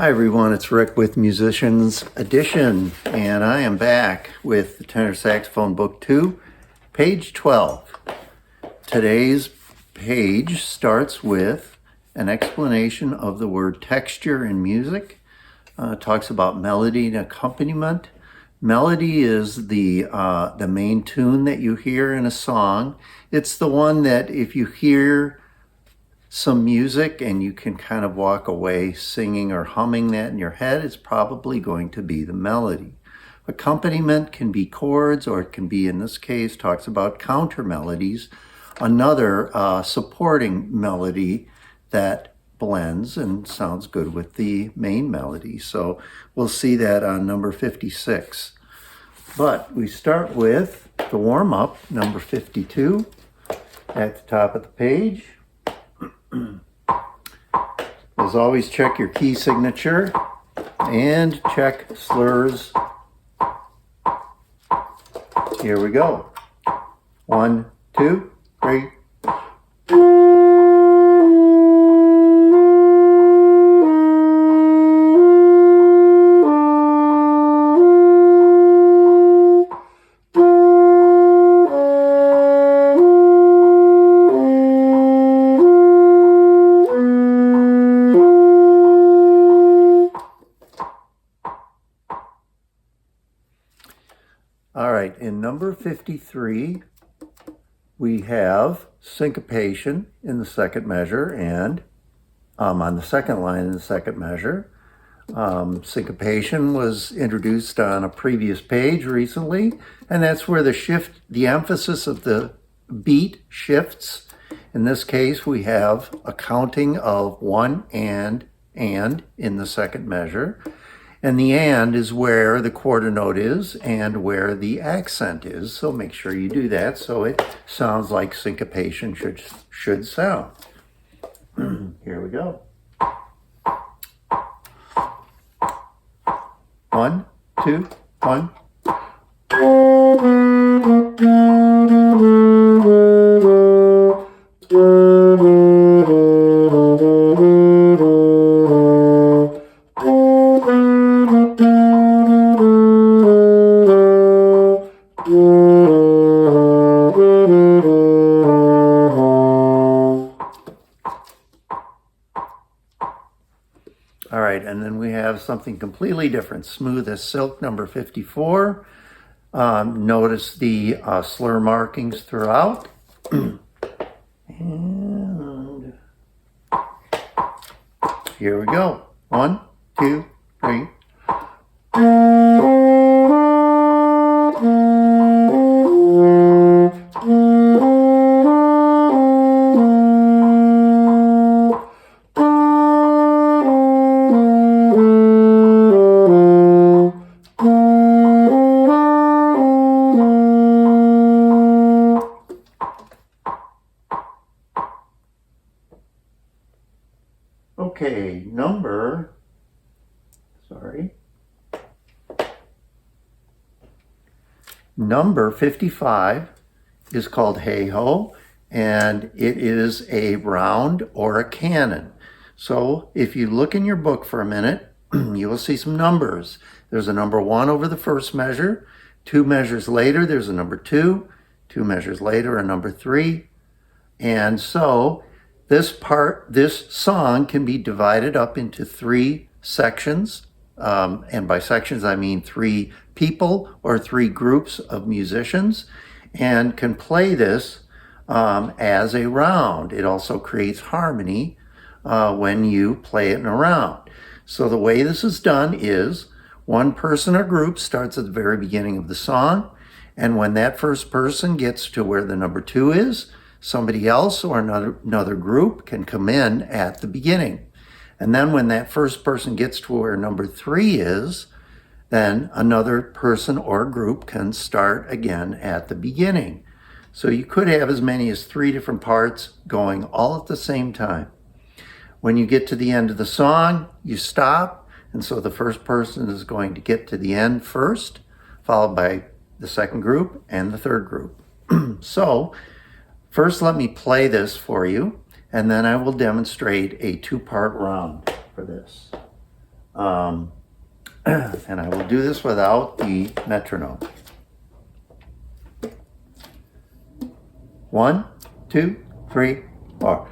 Hi everyone, it's Rick with Musicians Edition, and I am back with the Tenor Saxophone Book 2, page 12. Today's page starts with an explanation of the word texture in music. Talks about melody and accompaniment. Melody is the main tune that you hear in a song. It's the one that if you hear some music and you can kind of walk away singing or humming that in your head, it's probably going to be the melody. Accompaniment can be chords, or it can be, in this case, talks about counter melodies, another supporting melody that blends and sounds good with the main melody. So we'll see that on number 56. But we start with the warm-up, number 52, at the top of the page. As always, check your key signature and check slurs. Here we go. 1, 2, 3. All right, in number 53, we have syncopation in the second measure and on the second line in the second measure. Syncopation was introduced on a previous page recently, and that's where the emphasis of the beat shifts. In this case, we have a counting of one and in the second measure. And the and is where the quarter note is and where the accent is. So make sure you do that so it sounds like syncopation should sound. Here we go. 1, 2, 1. All right, and then we have something completely different. Smooth as silk, number 54. Notice the slur markings throughout. And here we go. 1, 2, 3. Okay, number 55 is called Heigh Ho, and it is a round or a canon. So if you look in your book for a minute, you will see some numbers. There's a number 1 over the first measure. 2 measures later, there's a number 2. 2 measures later, a number 3. And so this song can be divided up into 3 sections. And by sections, I mean 3 people or 3 groups of musicians, and can play this as a round. It also creates harmony when you play it in a round. So the way this is done is one person or group starts at the very beginning of the song, and when that first person gets to where the number 2 is, somebody else or another group can come in at the beginning. And then when that first person gets to where number 3 is, then another person or group can start again at the beginning. So you could have as many as 3 different parts going all at the same time. When you get to the end of the song, you stop, and so the first person is going to get to the end first, followed by the second group and the third group. So first let me play this for you, and then I will demonstrate a 2-part round for this. And I will do this without the metronome. 1, 2, 3, 4.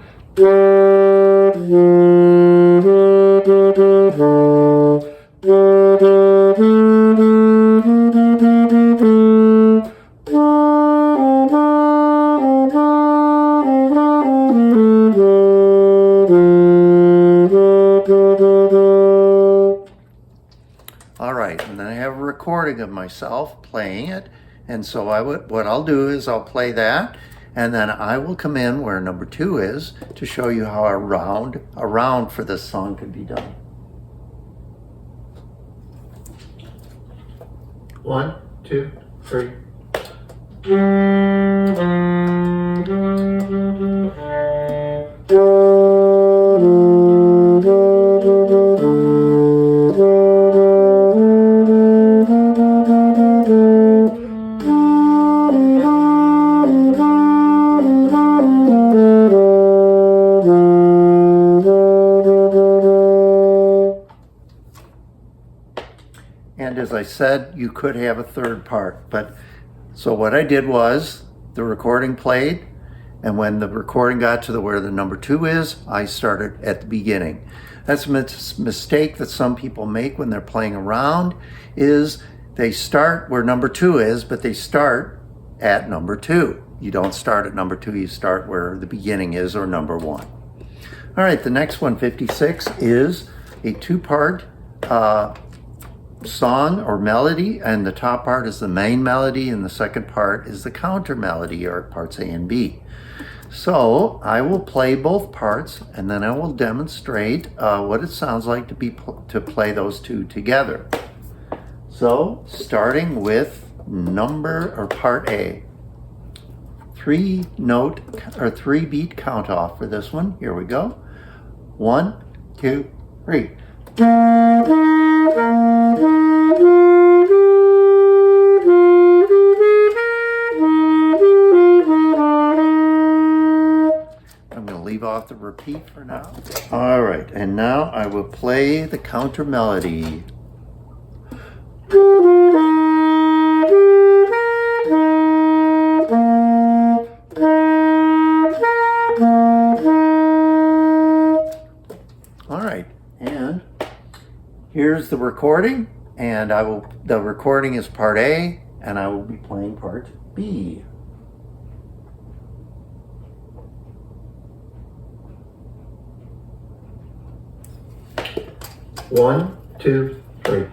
All right, and then I have a recording of myself playing it, and so what I'll do is I'll play that, and then I will come in where number 2 is to show you how a round for this song could be done. 1, 2, 3. And as I said, you could have a third part, but so what I did was the recording played, and when the recording got to where the number 2 is, I started at the beginning. That's a mistake that some people make when they're playing around, is they start where number 2 is, but they start at number 2. You don't start at number 2, you start where the beginning is, or number 1. All right, the next one, 56, is a 2-part song or melody, and the top part is the main melody and the second part is the counter melody, or parts A and B. So I will play both parts, and then I will demonstrate what it sounds like to play those two together. So starting with part A, 3-beat count off for this one. Here we go. 1, 2, 3. I'm going to leave off the repeat for now. All right, and now I will play the counter melody. All right, and here's the recording, and the recording is part A, and I will be playing part B. One, two, three.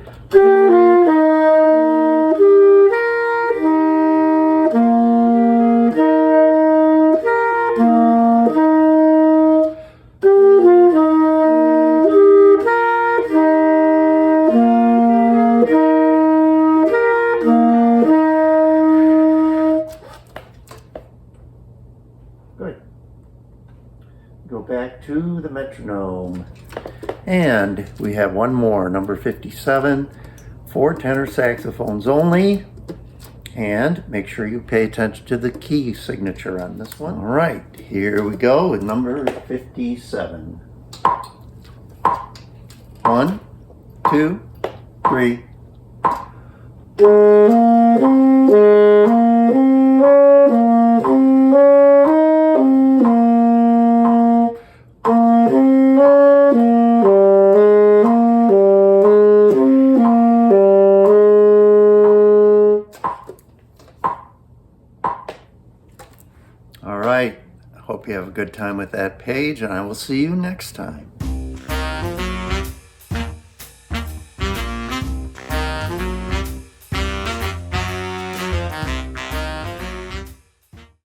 Good. Go back to the metronome. And we have one more, number 57, 4 tenor saxophones only. And make sure you pay attention to the key signature on this one. All right, here we go with number 57. 1, 2, 3. All right, I hope you have a good time with that page, and I will see you next time.